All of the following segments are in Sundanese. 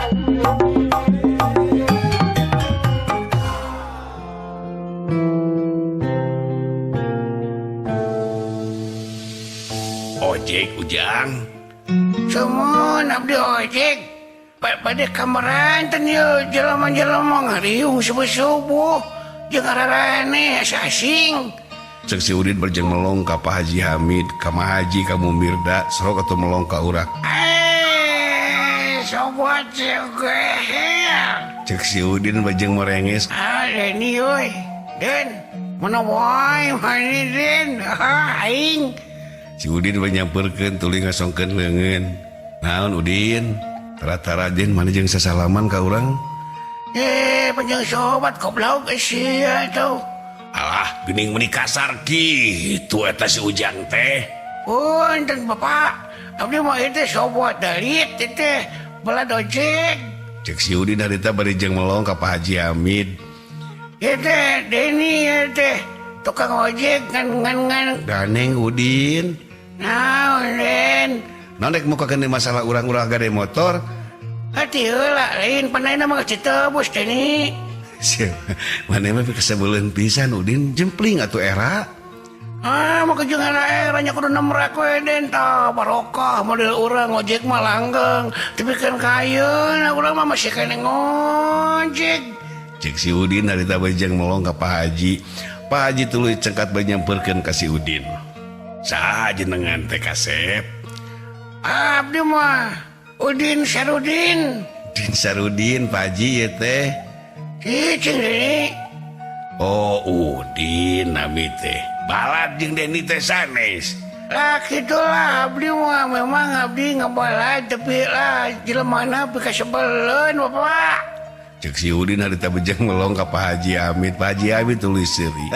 Ojek Ujang semua abdi ojek pada kamaran tanya jelema-jelema ngariung subuh-subuh jeung ararane asing. cek si Udin berjeng melong ka Pak Haji Hamid ka Mah Haji ka Mumirda serok atuh melong ka urang. Sobat juga Cek si Udin berjeng merenges. Deni euy Den mana wae mani Den aing. Si Udin menyamperkeun tuluy ngasongkeun leungeun. Naon Udin? Tara-tara Den mana jeung sasalaman ka urang? Panjang sobat goblok sia tuh. Alah, geuning meuni kasar kitu eta si Ujang teh. Punten Bapak, abdi mah itu sobat dalit teh bala ojek. Cek si Udin harita bari jeung melong ka Pak Haji Hamid. Teh Deni teh tukang ojek ngan Daneng Udin. naon Den. Naon rek muka keun masalah urang-urang gade motor? Hati heula lain pandaina mah citebus Deni. Mana mah kesebeuleun pisan Udin jempling atuh era. Mah jeung era-eranya kudu nemrak we Den tah barokah model urang ojek mah langgeng. Tapi kan kayeuna urang mah masih kene ngojek. Cek si Udin harita bajang melong ka Pak Haji. Pak Haji tuluy cengkat banyamperkeun ka si Udin. Saha jenengan teh Kasep? Abdi mah Udin Sarudin. Udin Sarudin Pak Haji ye teh. Cing Deni. Oh Udin nami teh. Balad jeung Deni teh sanes. Lah kitulah abdi mah memang abdi ngabalad tapi lah jelemana pika sebeleun Bapak. Cek si Udin harita bejang melong ka Pak Haji Hamid. Pak Haji Hamid tulis seuri.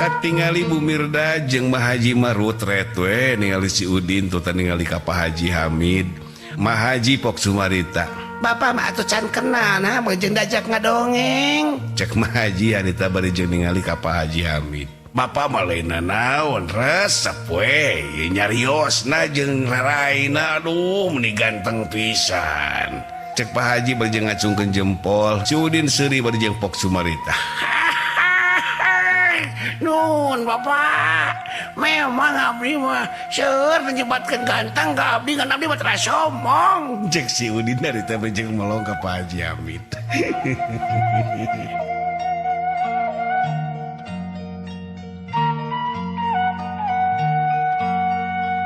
Katingali Bumirda jeung Mah Haji Marut retwe ningali si Udin tuh ningali ka Pak Haji Hamid. Mah Haji pok sumarita. Bapak mah atuh can kenal nah jeung dajak ngadongeng. Cek Mah Haji harita bari jeung ningali ka Pak Haji Hamid. Bapak mah lainna naon resep we nyariosna jeung raraina aduh meuni ganteng pisan. Cek Pak Haji bari jeung ngacungkeun jempol. Si Udin seuri bari jeung pok sumarita. Nun Bapak memang abdi mah seueur menyebatkeun ganteng ka abdi ngan abdi mah tara sombong. Cek si Udin harita bari jeung melong ka Pak Haji Hamid.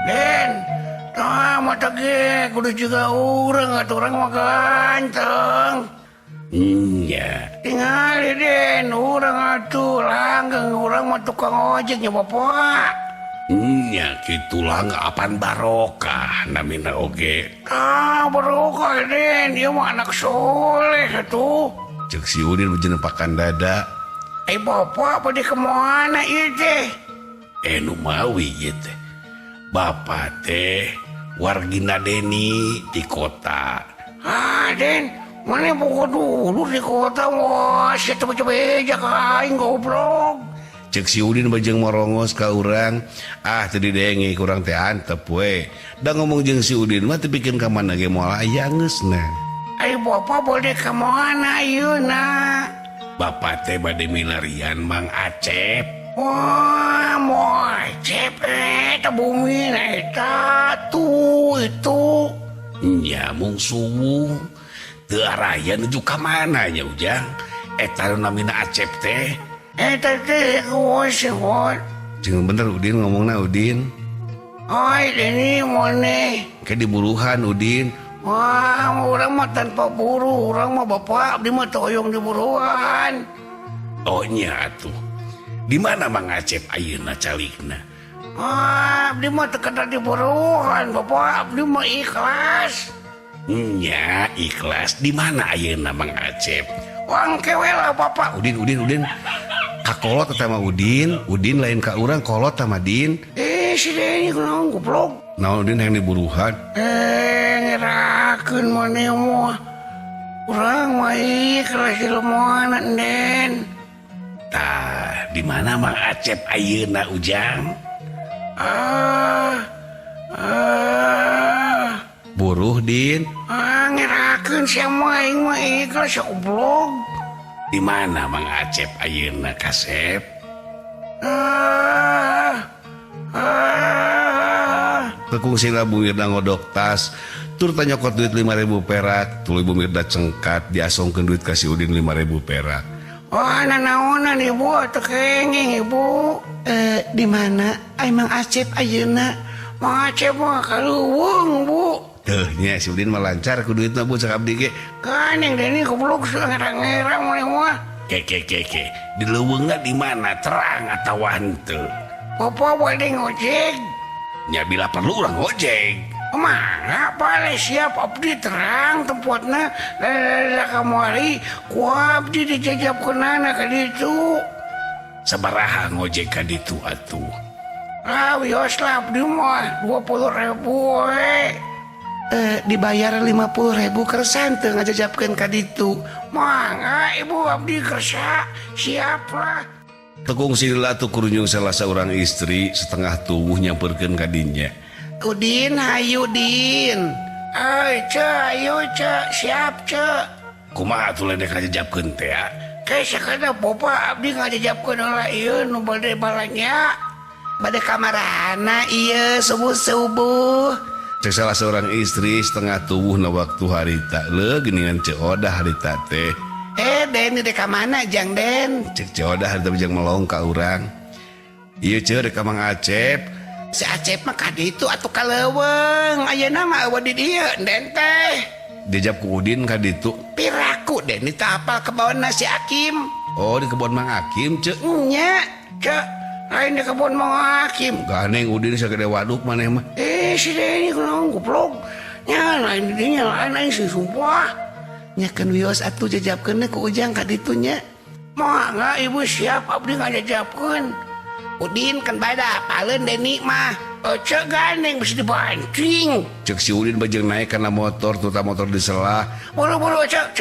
Den, mata ge kudu juga urang atuh urang mah ganteng. Nya, Tingali Den, urang atuh langgeng urang mah tukang ojek nya Bapak. nya kitulah apan barokah namina oge. Barokah Den, dia mah anak soleh atuh. Cek si Udin bejenepakan dada. Bapak pada kemana ieu teh? Nu mawi ieu teh. Bapak teh wargina Deni di kota. Den, mana boga dulu di kota wah sia teu beja ka aing goblok. Cek si Udin bajeng morongos ka urang. Teu didenge kurang teh antep we. Da ngomong jeung si Udin mah teu pikeun ka mana ge moal aya geusna. Bapak bade ka mana ayeuna? Bapak teh bade milarian Mang Acep. Wah, moal Acep eta bumi na eta tuh itu. Nya mung suwung. Teu araya nuju ka mana nya Ujang? Eta namina Acep teh. Eta teh kuat. Jeung bener Udin ngomongna Udin. Ai Deni mone. Kayak diburuhan Udin. Wah, orang mah tanpa buru, orang mah Bapak abdi mah toyong diburuan. Oh nya atuh. Di mana Mang Acep ayeuna calikna? Abdi mah teu kada diburuan, Bapak abdi mah ikhlas. Nya ikhlas. Di mana ayeuna Mang Acep? Wang kewe lah Bapak. Udin. Kakolot eta mah Udin lain ka urang kolot sama Din. Si Deni kunaon goblok. Naon Udin yang diburuhan? Ngerakeun maneh mah. Urang mah ikhlas ilmuana Den. di mana Mang Acep ayeuna Ujang? Buruh Din. Ngerakeun sia mah aing mah ikhlas goblok. Di mana Mang Acep ayeuna Kasep? Tekung sila Bu Mirda ngodok tas, tur tanya kot duit 5.000 perak, tuluy Bu Mirda cengkat diasongkeun duit ka si Udin 5.000 perak. Nanaonan ibu atuh kenging ibu. Di mana ai Mang Acep ayeuna? Mang Acep mah kaluweung Bu. Teuh nya si Udin mah lancar ku duitna Bu cak abdi ge. Kaneng Deni goblok ngerang-ngerang maneh mah. Ke. Di leuweungna di mana terang atawa henteu? Bapak boleh ngojek. Nya bila perlu urang ngojek. Mana boleh siap abdi terang tempatna lah kamari ku abdi dijajabkeunana ka ditu. Sabaraha ngojek ka ditu atuh? Wios lah abdi mah 20.000 we. Dibayar 50.000 kersan teu ngajajabkeun ka ditu. Mangga ibu abdi kersa siap lah. Tekung silila tuh kurunjung salah seorang istri setengah tubuh nyamperkeun ka dinya. Udin hayu Din. Ayo siap Kumaha atuh ledek ngajajabkeun teh ya? Kayak sakana bopa abdi ngajajabkeun heula ieu nu bade balanya. Bade kamarana ieu subuh-subuh. Cek salah seorang istri setengah tubuh na waktu harita geuningan Ceodah harita teh. Den di mana Jang Den? Cek Ceodah harita bejang melong ka urang. Ieu dek ka Mang Acep. Si Acep mah ka ditu atuh kaleuweung. Ayeuna mah eueuh di dieu Den teh. Diajab ku Udin ka ditu. Piraku Den teh apal kebawonna si Akim. Oh di kebon Mang Akim cek. Nya, cek. Lain di kebon Mang Akim. Ganeng Udin sagede waduk maneh mah. Si Deni kunaon goblok. Nya lain di dinya lain si sumpah. Nyakeun wios atuh jajabkeun ku Ujang ka ditu nya. Mangga ibu siap abdi ngajajabkeun. Udin kan bada apaleun Deni mah. Cek gandeng bisa dibancing. Cek si Udin bajeng naik karena motor tuta motor diselah. Buru-buru cek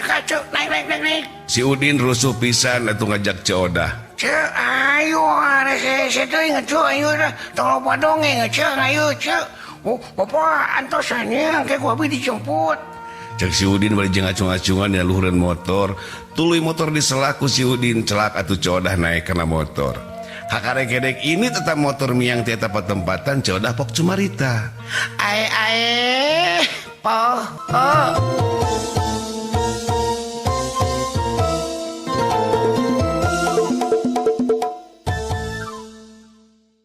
naik. Si Udin rusuh pisan atuh ngajak Ceodah. Cek ayo rese teh ngeceu ayo dah. Tong loba dongeng cek ayo cek. Bapak antosannya kayak gua abdi dijemput. Cek si Udin bari jeung acung-acungan ya luhureun motor. Tuluy motor diselah ku si Udin celak atuh Ceodah naik karena motor. Hakarek-kedek ini tetap motor miang ti eta patempatan Ceodah pok cumarita. Ae poh.